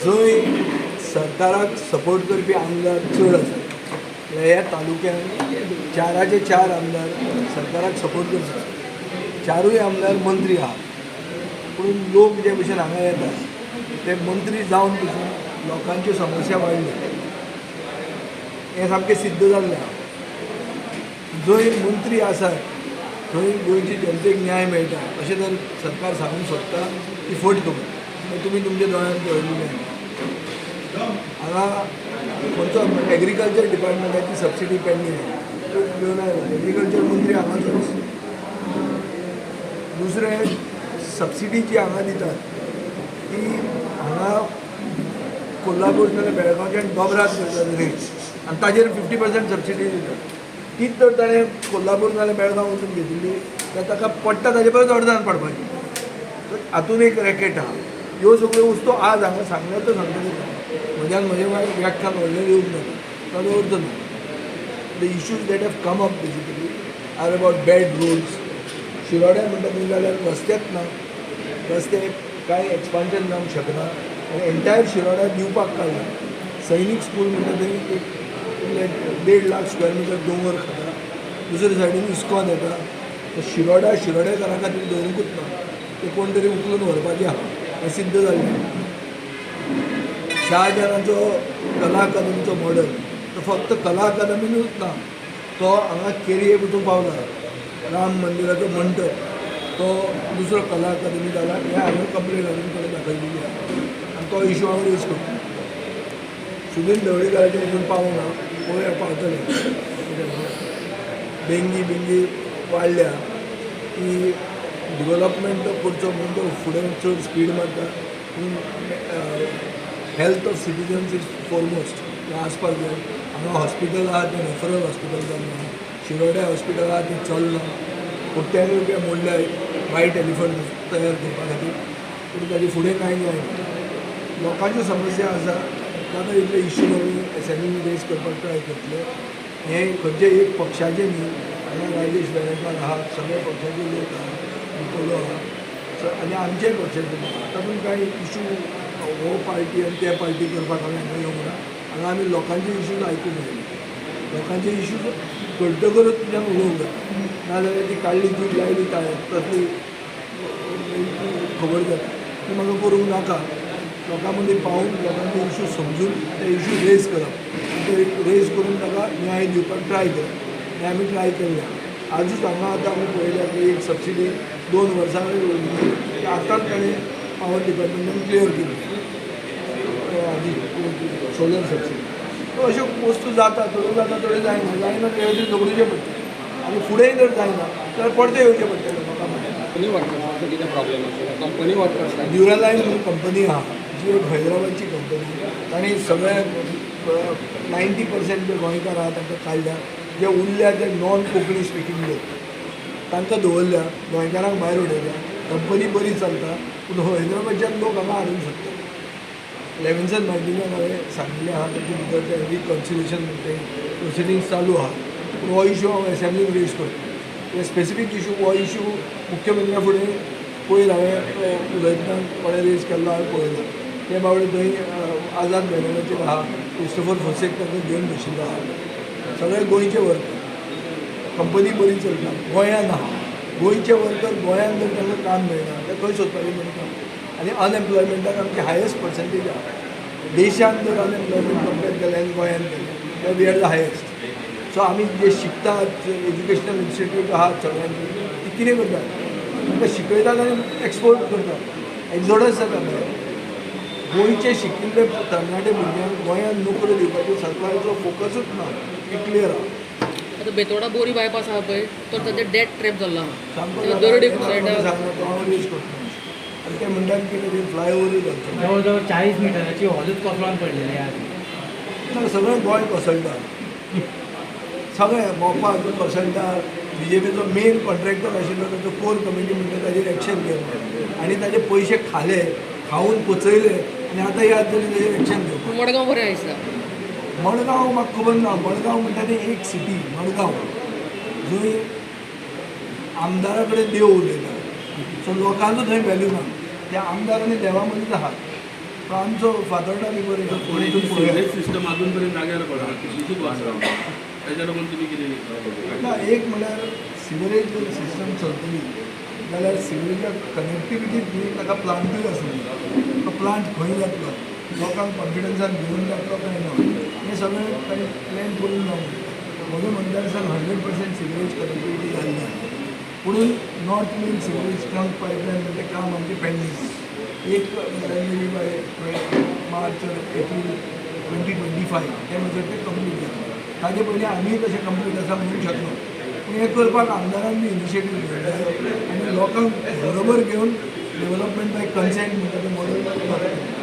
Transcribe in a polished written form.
जंय सरकाराक सपोर्ट करपी आमदार चड आसा ह्या तालुक्यात 4चे 4 आमदार सरकाराक सपोर्ट करतात. 4य आमदार मंत्री आहात पूण लोक जे भशेन हांगा येतात ते मंत्री जावन पसून लोकांच्यो समस्या वाडल्या हें सामकें सिद्ध जाल्लें आहा. जंय मंत्री आसात थंय गोंयची जनतेक न्याय मेळटा अशें जर सरकार सांगूंक सोदता ती फट खबर तुमी तुमच्या दोळ्यांत पळयल्लें हांगा खंयचो एग्रीकल्चर डिपार्टमेंटाची सबसिडी पेंडींग घेवन आयला. एग्रीकल्चर मंत्री हांगाचोच. दुसरें सबसिडी जी हांगा दितात ती हांगा कोल्हापूर नाजाल्यार बेळगांवच्यान दोबरात करतात रेट आनी ताजेर 50% सबसिडी दितात. तीच जर ताणें कोल्हापूर नाजाल्यार बेळगांव वचून घेतिल्ली जाल्यार ताका पडटा ताजे परस अर्दान पडपाची. हातून एक रॅकेट आहा. ह्यो सगळ्यो वस्तू आज हांगा सांगल्या तर सांगता म्हज्यान म्हजें व्याख्यान व्हडलें येवंक ना ताजो अर्थ ना. The issues that have come up basically are about bad roads. शिरोड्या म्हणटा तुमी जाल्यार रस्तेच ना. रस्ते कांय एक्सपान्शन जावंक शकना आनी एंटायर शिरोड्या दिवपाक काडला. सैनीक स्कूल म्हणटा थंय एक 1.5 लाख स्क्वेअर मिटर दोंगर खाता. दुसरे सायडीन इस्कॉन येता. शिरोड्याकारा खातीर दवरूंकूच ना. ते कोण तरी उखलून व्हरपाचें आहा हें सिद्ध जाल्लें. शाहजहानाचो कला अकादमीचो मॉडल तो फक्त कला अकादमीनूच ना तो हांगा केरये वचूंक पावला. राम मंदिराचो मंडप तो दुसरो कला अकादमी जाला हें हांवें कंप्लेन हाडून कडेन दाखयलेली आहा आनी तो इशू हांव रेज करता. सुनील ढवळीकाराचें अजून पावना पळोवया पावतलें. देंगी वाडल्या की डेवलपमेंट करचो म्हणून तो फुडें चड स्पीड मारता. Health of citizens is foremost हें आसपाक जाय. हांगा हॉस्पिटल आहा तें रेफरल हॉस्पिटल जाल्लें. शिरोड्या हॉस्पिटल आहा तें चलना. कोट्यांनी रुपया मोडल्या वायट एलिफंट तयार करपा खातीर पूण ताजे फुडें कांय जायना. लोकांच्यो समस्या आसा ताका इतले इश्यू आमी एसएमईन रेज करपाक ट्राय करतले. हें खंयचे एक पक्षाचें न्ही. हांगा राजेश बेळेकार आहा सगळे पक्षाचे लोक आहा निकोलो आहा आनी आमचेय पक्षाचे लोक. तातूंत कांय इश्यू हो पार्टी आनी त्या पार्टी करपाक हांवें हांगा येवंक ना. हांगा आमी लोकांचे इश्यूज आयकूंक जाय. लोकांचे इश्यूज घडटकच तुज्यान उलोवंक जाय. नाजाल्यार ती काडली ती लायली तसली खबर जाता ती म्हाका करूंक नाका. लोकां मदीं पावून लोकांचे इश्यू समजून ते इश्यू रेज करप ते रेज करून ताका न्याय दिवपाक ट्राय करप हें आमी ट्राय केल्लें. आजूच हांगा आतां आमी पळयल्या की एक सबसिडी 2 वर्सां ती आतांच ताणें पावर डिपार्टमेंटान क्लियर केली आदी सोलर सबसिडी. अश्यो वस्तू जाता थोड्यो जाता थोड्यो जायना ते खातीर झगडूचें पडटा आनी फुडेंय जर जायना जाल्यार परते येवचें पडटलें लोकां मदीं. कंपनी वर्कर्स कितें प्रॉब्लेम आसा कंपनी वर्कर्स ड्युरालायन म्हणून कंपनी आहा जी एक हैदराबादची कंपनी. तांणी सगळे 90% जे गोंयकार आहा तांकां काडल्या. जे उरल्या ते नॉन कोंकणी स्पिकींग लोक तांकां दवरल्या. गोंयकारांक भायर उडयल्या. कंपनी बरी चलता पूण हैदराबादच्यान लोक हांगा हाडूंक सोदता. लेविन्सन मार्टिनाक हांवें सांगिल्लें आहा ताचे भितर ते रिकन्सिलेशन ते प्रोसिडींग्स चालू आहा पूण हो इश्यू हांव एसएमईन रेज करता. हे स्पेसिफीक इश्यू हो इश्यू मुख्यमंत्र्या फुडें पयर हांवें उलयतना कोणें रेज केल्लो हांवें पळयला. ते बाबडे थंय आझाद मैदानाचेर आहा क्रिस्टोफर फोसेक ताका घेवन बशिल्लो आहा. सगळे गोंयचे वर्कर. कंपनी बरी चलता गोंयांत आहा. गोंयचे वर्कर गोंयांत जर तांकां काम मेळना ते खंय सोदपाचें म्हणटा. आनी अनएम्प्लॉयमेंटाक आमची हायस्ट पर्संटेज आहा. देशांत जर अनएम्प्लॉयमेंट कंपेर केलें आनी गोंयांत केलें जाल्यार we are the highest. So आमी जे शिकतात एज्युकेशनल इन्स्टिट्यूट आहात सगळ्यांची ती कितें करतात तांकां शिकयतात आनी एक्सपोर्ट करतात. एक्झोडस जाता मरे. गोंयचे शिकिल्ले तरणाटे भुरग्यांक गोंयांत नोकऱ्यो दिवपाचेर सरकाराचो फोकसूच ना. हे क्लियर आहा. आतां बेतोडा बोरी बायपास आहा पळय तो ताजेर डेट ट्रॅप जाल्लो आहा. सामको दरडी सांगता तो हांव रेज करता आनी ते म्हणटात की ते फ्लायओवर घालचे. जवळ जवळ 40 मिटराची हॉलूच कोसळून पडलेली आज. सगळें गोंय कोसळटा. सगळें मोपाक कोसळटा. BJPचो मेन कॉन्ट्रॅक्टर आशिल्लो ताचो कोर कमिटी म्हणटा ताजेर एक्शन घेवप आनी ताजे पयशे खावन पचयले आनी आतां याद जाली ताजेर एक्शन घेवप. मडगांव बरें दिसता. मडगांव म्हाका खबर ना. मडगांव म्हणटा ती एक सिटी मडगांव जंय आमदारा कडेन देव उलयता. सो लोकांचो थंय व्हॅल्यू ना. त्या आमदार आनी देवा मदींच आहा. आमचो फातोर्डा रिवर पुण्याची सिवरेज सिस्टम अजूनपर्यंत जाग्यार पडना कितलीशीच वर्सां ताच्या लागून तुमी कितें ना एक म्हळ्यार सिवरेज जर सिस्टम चलतली जाल्यार सिवरेजा कनेक्टिविटी ताका प्लांटूय आसली तो प्लांट खंय जातलो लोकांक कॉन्फिडन्सान घेवन जातलो काय ना हें सगळें ताणें प्लॅन करून जावं म्हज्या मतदारसान 100% सिवरेज कनेक्टिविटी जाल्ली ना पुणून north main sewerage trunk pipeline म्हणजे काम आमचें पेंडींग एक मेबी बाय मार्च एप्रील 2025 त्या नंतर तें कंप्लीट जातलें ताजे पयलीं आमी तशें कंप्लीट आसा म्हणूंक शकना पूण हें करपाक आमदारान बी इनिशिएटीव घेवंक जाय आनी लोकांक बरोबर घेवन डेव्हलपमेंट बाय कन्सेंट म्हणटा तें मॉडल